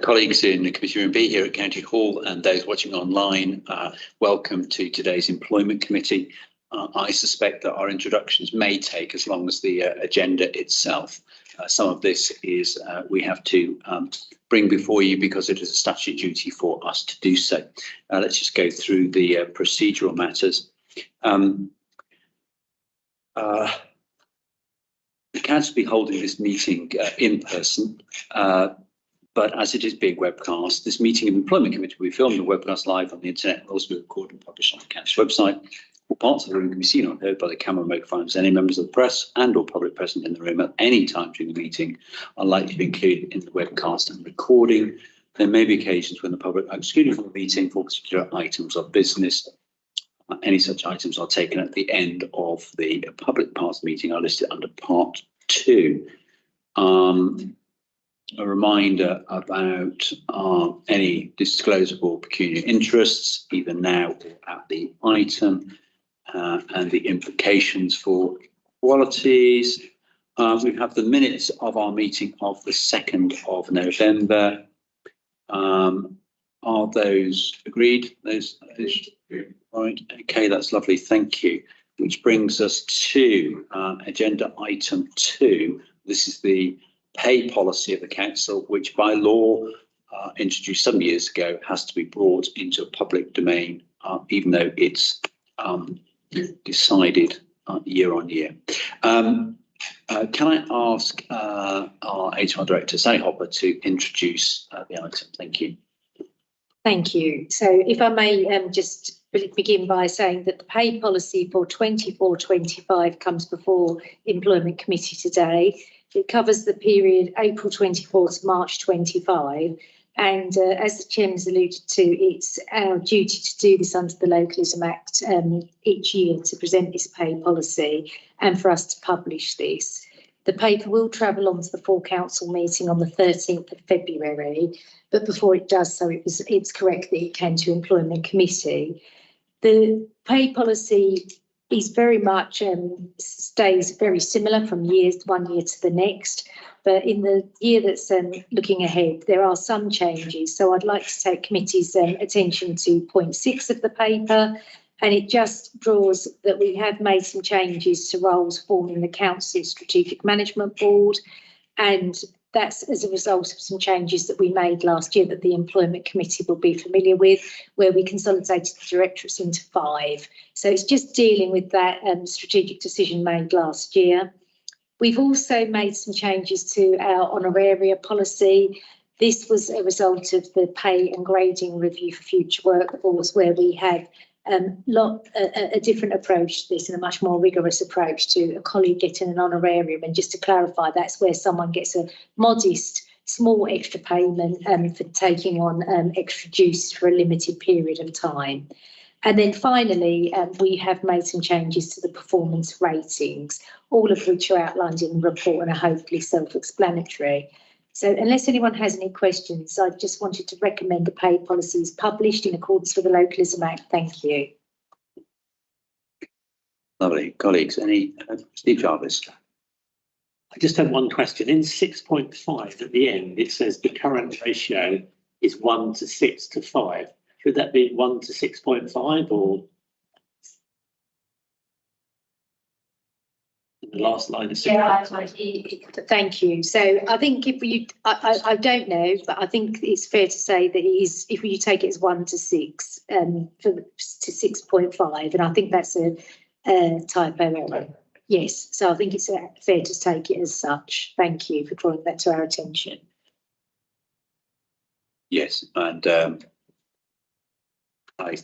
Colleagues in the Committee Room B here at County Hall and those watching online, welcome to today's Employment Committee. I suspect that our introductions may take as long as the agenda itself. Some of this is we have to bring before you because it is a statutory duty for us to do so. Let's just go through the procedural matters. The council will be holding this meeting in person, but as it is being webcast, this meeting of the Employment Committee will be filmed and webcast live on the internet and also be recorded and published on the council website. All parts of the room can be seen or heard by the camera microphones. Any members of the press and or public present in the room at any time during the meeting are likely to be included in the webcast and recording. There may be occasions when the public are excluded from the meeting for particular items of business. Any such items are taken at the end of the public part of the meeting are listed under part 2. A reminder about any disclosable pecuniary interests, either now or at the item, and the implications for qualities. We have the minutes of our meeting of the 2nd of November. Are those agreed? Those right? Okay, that's lovely. Thank you. Which brings us to agenda item 2. This is the pay policy of the council, which by law introduced some years ago has to be brought into a public domain, even though it's decided year on year. Can I ask our HR Director, Sally Hopper, to introduce the item? Thank you. Thank you. So if I may just begin by saying that the pay policy for 24-25 comes before Employment Committee today. It covers the period April 24 to March 25. And as the Chairman's alluded to, it's our duty to do this under the Localism Act each year to present this pay policy and for us to publish this. The paper will travel on to the full council meeting on the 13th of February, but before it does so, it's correct that it came to Employment Committee. The pay policy is very much stays very similar from one year to the next, but in the year that's looking ahead, there are some changes. So I'd like to take committee's attention to point 6 of the paper, and it just draws that we have made some changes to roles forming the Council's Strategic Management Board, and that's as a result of some changes that we made last year that the Employment Committee will be familiar with, where we consolidated the directorates into 5. So it's just dealing with that strategic decision made last year. We've also made some changes to our honoraria policy. This was a result of the pay and grading review for future workforce, where we had a different approach to this and a much more rigorous approach to a colleague getting an honorarium. And just to clarify, that's where someone gets a modest, small extra payment for taking on extra duties for a limited period of time. And then finally, we have made some changes to the performance ratings, all of which are outlined in the report and are hopefully self-explanatory. So unless anyone has any questions, I just wanted to recommend the pay policy is published in accordance with the Localism Act. Thank you. Lovely. Colleagues, any? Steve Jarvis. I just have one question. In 6.5 at the end, it says the current ratio is 1 to 6 to 5. Should that be 1 to 6.5 or? The last line is thank you. So I think if you, I don't know, but I think it's fair to say that it is, if you take it as 1 to 6 to 6.5, and I think that's a typo error. Yes, so I think it's fair to take it as such. Thank you for drawing that to our attention. Yes, and I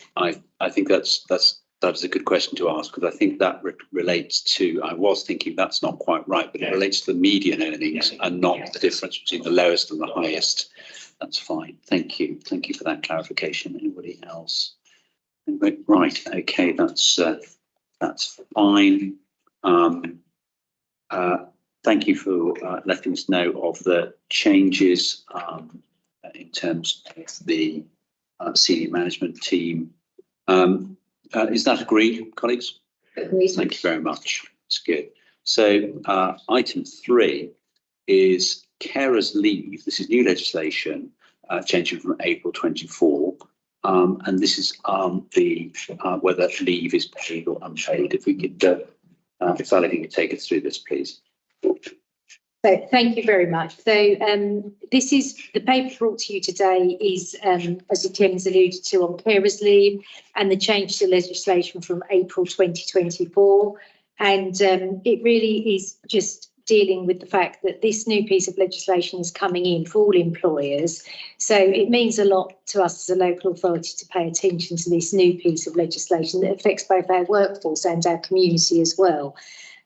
think that is a good question to ask, because I think that relates to, I was thinking that's not quite right, but it relates to the median earnings and not the difference between the lowest and the highest. That's fine. Thank you. Thank you for that clarification. Anybody else? Right. Okay. That's fine. Thank you for letting us know of the changes in terms of the senior management team. Is that agreed, colleagues? Agreed. Thank you very much. That's good. So item 3 is carers leave. This is new legislation changing from April 24. And this is whether leave is paid or unpaid. If we could, if Sally, if you could take us through this, please. So thank you very much. So this is the paper brought to you today is, as the Chairman's alluded to, on carers leave and the change to legislation from April 2024. And it really is just dealing with the fact that this new piece of legislation is coming in for all employers. So it means a lot to us as a local authority to pay attention to this new piece of legislation that affects both our workforce and our community as well.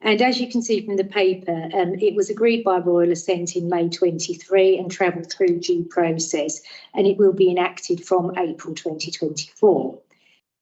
And as you can see from the paper, it was agreed by Royal Assent in May 23 and travelled through due process, and it will be enacted from April 2024.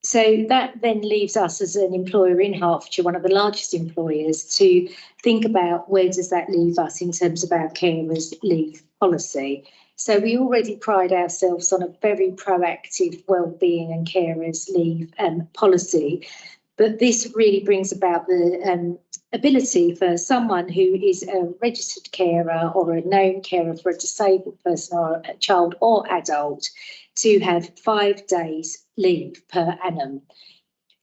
So that then leaves us as an employer in Hertfordshire, one of the largest employers, to think about where does that leave us in terms of our carers leave policy. So we already pride ourselves on a very proactive wellbeing and carers leave policy. But this really brings about the ability for someone who is a registered carer or a known carer for a disabled person or a child or adult to have 5 days leave per annum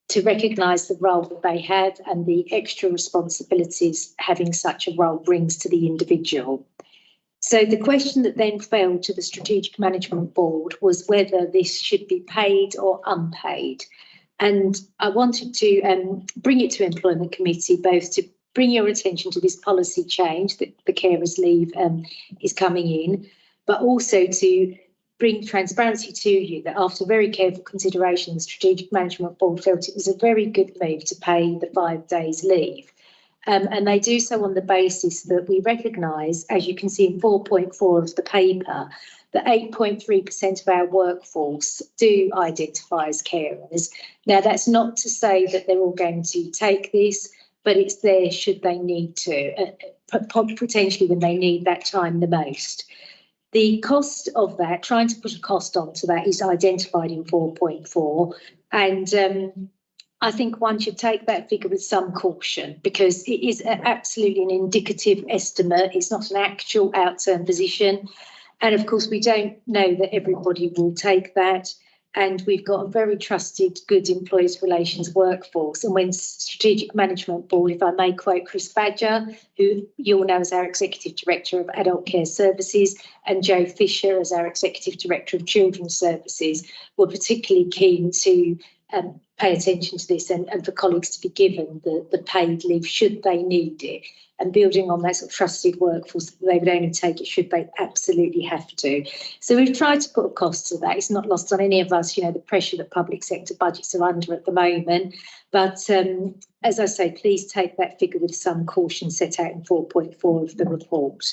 to recognise the role that they have and the extra responsibilities having such a role brings to the individual. So the question that then fell to the Strategic Management Board was whether this should be paid or unpaid. And I wanted to bring it to Employment Committee, both to bring your attention to this policy change that the carers leave is coming in, but also to bring transparency to you that after very careful consideration, the Strategic Management Board felt it was a very good move to pay the 5 days leave. And they do so on the basis that we recognise, as you can see in 4.4 of the paper, that 8.3% of our workforce do identify as carers. Now, that's not to say that they're all going to take this, but it's there should they need to, potentially when they need that time the most. The cost of that, trying to put a cost onto that, is identified in 4.4. And I think one should take that figure with some caution because it is absolutely an indicative estimate. It's not an actual outturn position. And of course, we don't know that everybody will take that. And we've got a very trusted, good employees relations workforce. And when Strategic Management Board, if I may quote Chris Badger, who you'll know as our Executive Director of Adult Care Services, and Joe Fisher as our Executive Director of Children's Services, were particularly keen to pay attention to this and for colleagues to be given the paid leave should they need it, and building on that sort of trusted workforce that they would only take it should they absolutely have to. So we've tried to put a cost to that. It's not lost on any of us, you know, the pressure that public sector budgets are under at the moment. But as I say, please take that figure with some caution set out in 4.4 of the report.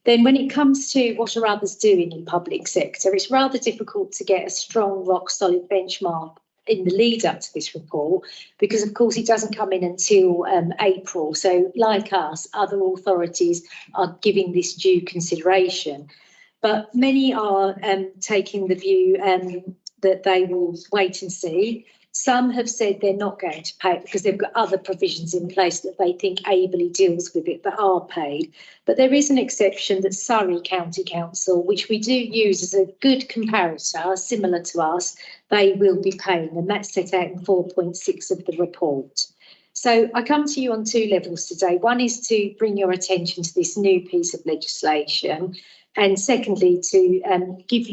Then when it comes to what are others doing in public sector, it's rather difficult to get a strong, rock-solid benchmark in the lead up to this report, because of course it doesn't come in until April. So like us, other authorities are giving this due consideration. But many are taking the view that they will wait and see. Some have said they're not going to pay it because they've got other provisions in place that they think ably deals with it that are paid. But there is an exception that Surrey County Council, which we do use as a good comparator, similar to us, they will be paying, and that's set out in 4.6 of the report. So I come to you on 2 levels today. One is to bring your attention to this new piece of legislation, and secondly, to give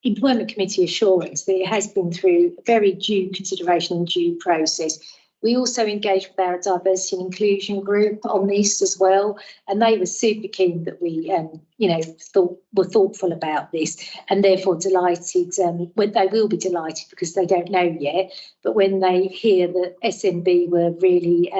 Employment Committee assurance that it has been through a very due consideration and due process. We also engaged with our diversity and inclusion group on this as well, and they were super keen that we, were thoughtful about this, and therefore delighted. When they will be delighted because they don't know yet, but when they hear that SNB were really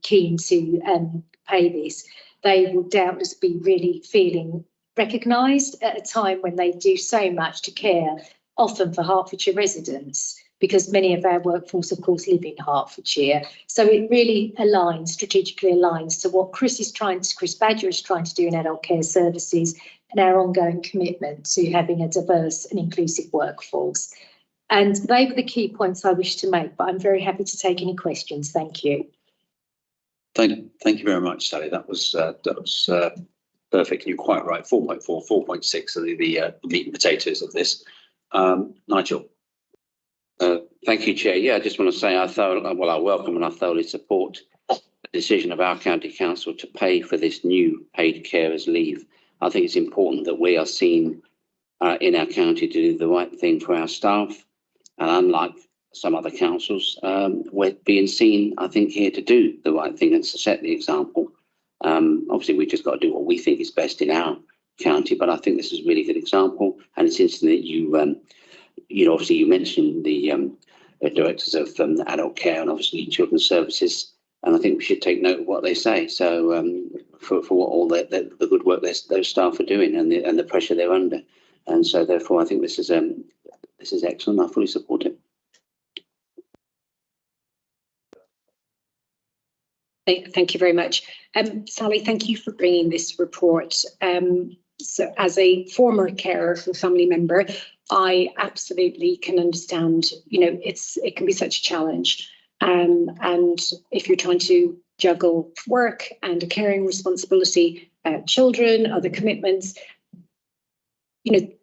keen to pay this, they will doubtless be really feeling recognised at a time when they do so much to care, often for Hertfordshire residents, because many of our workforce, of course, live in Hertfordshire. So it really strategically aligns to what Chris Badger is trying to do in adult care services and our ongoing commitment to having a diverse and inclusive workforce. And they were the key points I wish to make, but I'm very happy to take any questions. Thank you. Thank you very much, Sally. That was perfect. You're quite right. 4.4, 4.6 are the meat and potatoes of this. Nigel. Thank you, Chair. Yeah, I just want to say I welcome and I thoroughly support the decision of our county council to pay for this new paid carers leave. I think it's important that we are seen in our county to do the right thing for our staff, and unlike some other councils, we're being seen, I think, here to do the right thing and to set the example. Obviously, we just got to do what we think is best in our county, but I think this is a really good example, and it's interesting that obviously you mentioned the directors of adult care and obviously children's services, and I think we should take note of what they say. So for what all the good work those staff are doing and the pressure they're under, and so therefore I think this is excellent. I fully support it. Thank you very much. Sally, thank you for bringing this report. So as a former carer for a family member, I absolutely can understand, it can be such a challenge. And if you're trying to juggle work and a caring responsibility, children, other commitments,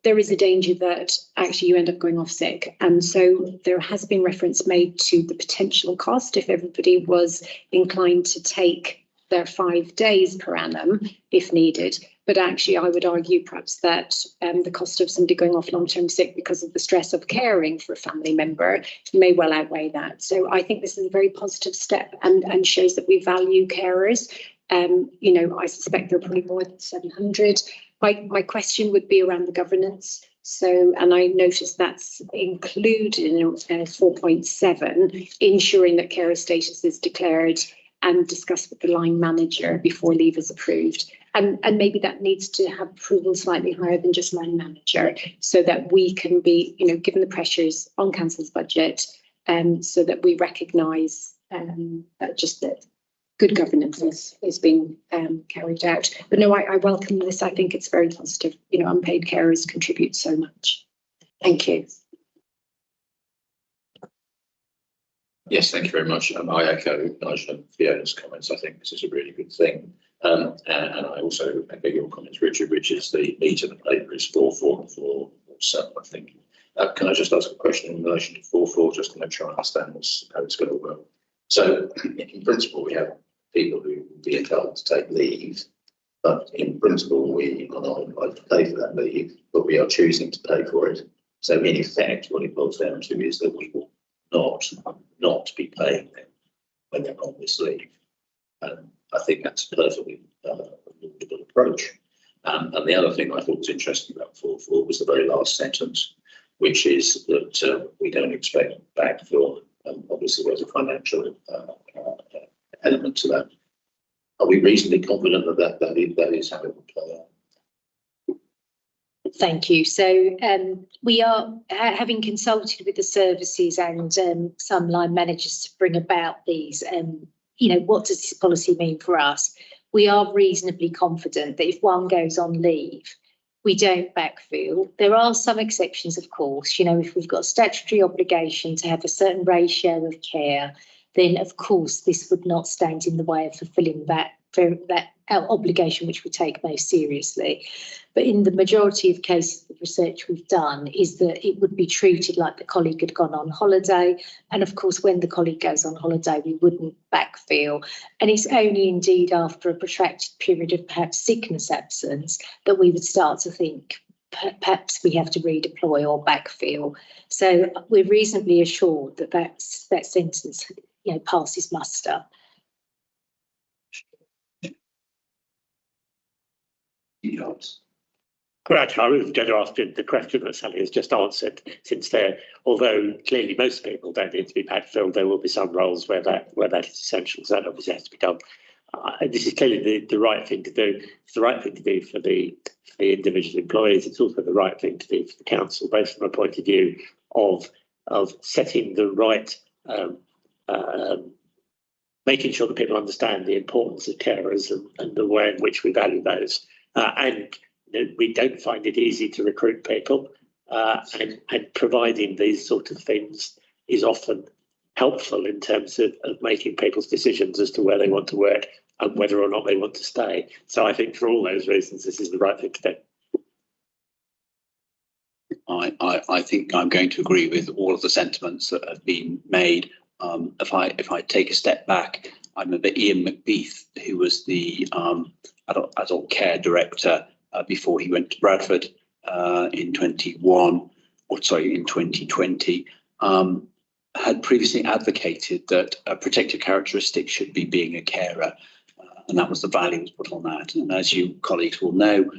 there is a danger that actually you end up going off sick. And so there has been reference made to the potential cost if everybody was inclined to take their 5 days per annum if needed. But actually, I would argue perhaps that the cost of somebody going off long-term sick because of the stress of caring for a family member may well outweigh that. So I think this is a very positive step and shows that we value carers. I suspect there are probably more than 700. My question would be around the governance. So, and I noticed that's included in 4.7, ensuring that carer status is declared and discussed with the line manager before leave is approved. And maybe that needs to have approval slightly higher than just line manager, so that we can be, given the pressures on council's budget, so that we recognise that good governance is being carried out. But no, I welcome this. I think it's very positive. Unpaid carers contribute so much. Thank you. Yes, thank you very much. I echo Nigel and Fiona's comments. I think this is a really good thing. And I also echo your comments, Richard, which is the meat of the paper is 4.4.7, I think. Can I just ask a question in relation to 4.4, just to make sure I understand how it's going to work? So in principle, we have people who will be entitled to take leave, but in principle, we are not entitled to pay for that leave, but we are choosing to pay for it. So in effect, what it boils down to is that we will not be paying them when they're on this leave. I think that's a perfectly laudable approach. And the other thing I thought was interesting about 4.4 was the very last sentence, which is that we don't expect backfill. Obviously, there's a financial element to that. Are we reasonably confident that is how it will play out? Thank you. So we are having consulted with the services and some line managers to bring about these. What does this policy mean for us? We are reasonably confident that if one goes on leave, we don't backfill. There are some exceptions, of course. If we've got a statutory obligation to have a certain ratio of care, then of course this would not stand in the way of fulfilling that obligation, which we take most seriously. But in the majority of cases, the research we've done is that it would be treated like the colleague had gone on holiday. And of course, when the colleague goes on holiday, we wouldn't backfill. And it's only indeed after a protracted period of perhaps sickness absence that we would start to think perhaps we have to redeploy or backfill. So we're reasonably assured that that sentence passes muster. Correct. I was going to ask the question that Sally has just answered, since although clearly most people don't need to be backfilled, there will be some roles where that is essential. So that obviously has to be done. This is clearly the right thing to do. It's the right thing to do for the individual employees. It's also the right thing to do for the council, both from a point of view of setting the right, making sure that people understand the importance of carers and the way in which we value those. And we don't find it easy to recruit people, and providing these sort of things is often helpful in terms of making people's decisions as to where they want to work and whether or not they want to stay. So I think for all those reasons, this is the right thing to do. I think I'm going to agree with all of the sentiments that have been made. If I take a step back, I remember Ian McBeath, who was the adult care director before he went to Bradford in 2020, had previously advocated that a protected characteristic should be being a carer, and that was the value was put on that. And as you colleagues will know,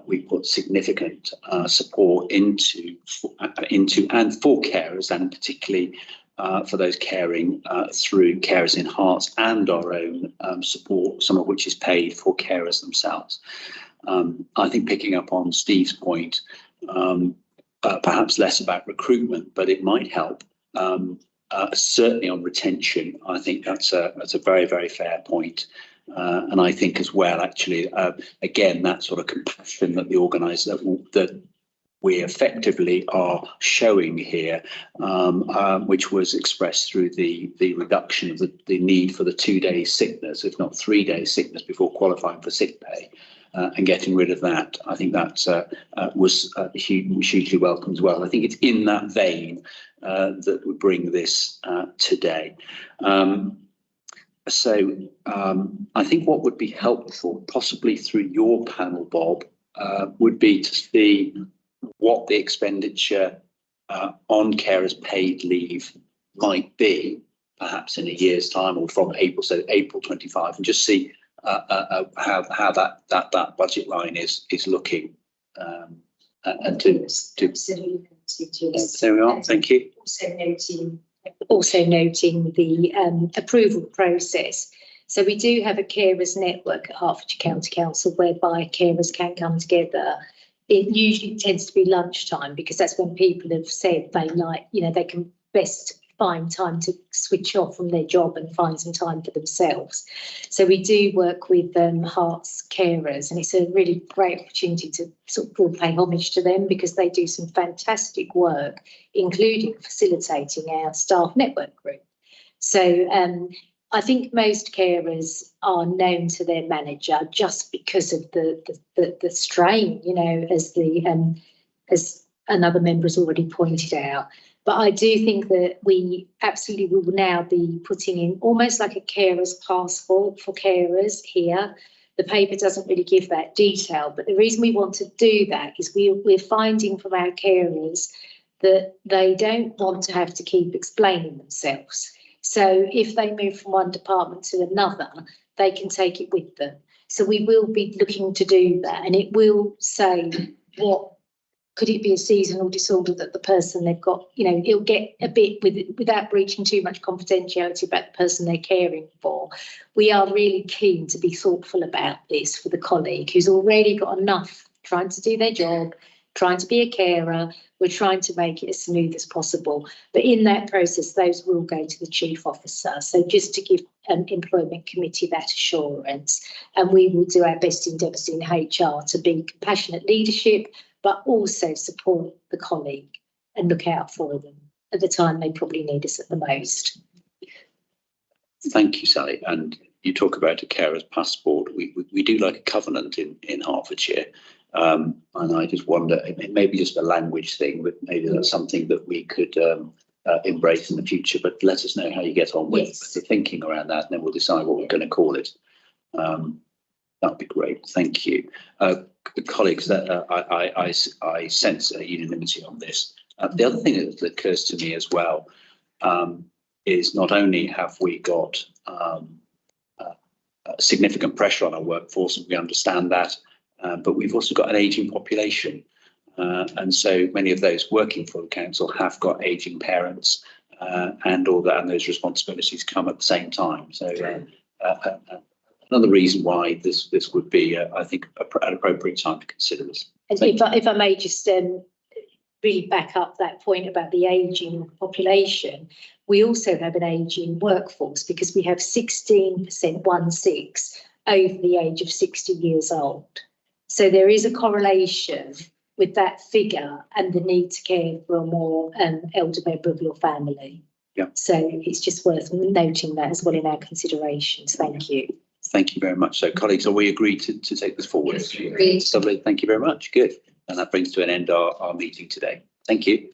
we put significant support into and for carers, and particularly for those caring through Carers in Hearts and our own support, some of which is paid for carers themselves. I think picking up on Steve's point, perhaps less about recruitment, but it might help. Certainly on retention, I think that's a very, very fair point. And I think as well, actually, again, that sort of compassion that the organiser that we effectively are showing here, which was expressed through the reduction of the need for the 2 days sickness, if not 3 days sickness before qualifying for sick pay, and getting rid of that. I think that was hugely welcome as well. I think it's in that vein that we bring this today. So I think what would be helpful, possibly through your panel, Bob, would be to see what the expenditure on carers paid leave might be, perhaps in a year's time or from April, so April 25, and just see how that budget line is looking. And to there we are. Thank you. Also noting the approval process. So we do have a carers network at Hertfordshire County Council whereby carers can come together. It usually tends to be lunchtime because that's when people have said they like, they can best find time to switch off from their job and find some time for themselves. So we do work with Hearts Carers, and it's a really great opportunity to sort of pay homage to them because they do some fantastic work, including facilitating our staff network group. So I think most carers are known to their manager just because of the strain, as another member has already pointed out. But I do think that we absolutely will now be putting in almost like a carer's passport for carers here. The paper doesn't really give that detail, but the reason we want to do that is we're finding from our carers that they don't want to have to keep explaining themselves. So if they move from one department to another, they can take it with them. So we will be looking to do that, and it will say what could it be a seasonal disorder that the person they've got, it'll get a bit without breaching too much confidentiality about the person they're caring for. We are really keen to be thoughtful about this for the colleague who's already got enough trying to do their job, trying to be a carer. We're trying to make it as smooth as possible. But in that process, those will go to the chief officer. So just to give an employment committee that assurance, and we will do our best endeavours in HR to be compassionate leadership, but also support the colleague and look out for them at the time they probably need us at the most. Thank you, Sally. And you talk about a carer's passport. We do like a covenant in Hertfordshire. And I just wonder, it may be just a language thing, but maybe that's something that we could embrace in the future. But let us know how you get on with the thinking around that, and then we'll decide what we're going to call it. That would be great. Thank you. Colleagues, that I sense a unanimity on this. The other thing that occurs to me as well is not only have we got significant pressure on our workforce, and we understand that, but we've also got an ageing population. And so many of those working for the council have got ageing parents, and those responsibilities come at the same time. So another reason why this would be, I think, an appropriate time to consider this. And if I may just really back up that point about the ageing population, we also have an ageing workforce because we have 16% over the age of 60 years old. So there is a correlation with that figure and the need to care for a more elder member of your family. Yeah. So it's just worth noting that as well in our considerations. Thank you. Thank you very much. So colleagues, are we agreed to take this forward? Agreed. Lovely. Thank you very much. Good. And that brings to an end our meeting today. Thank you.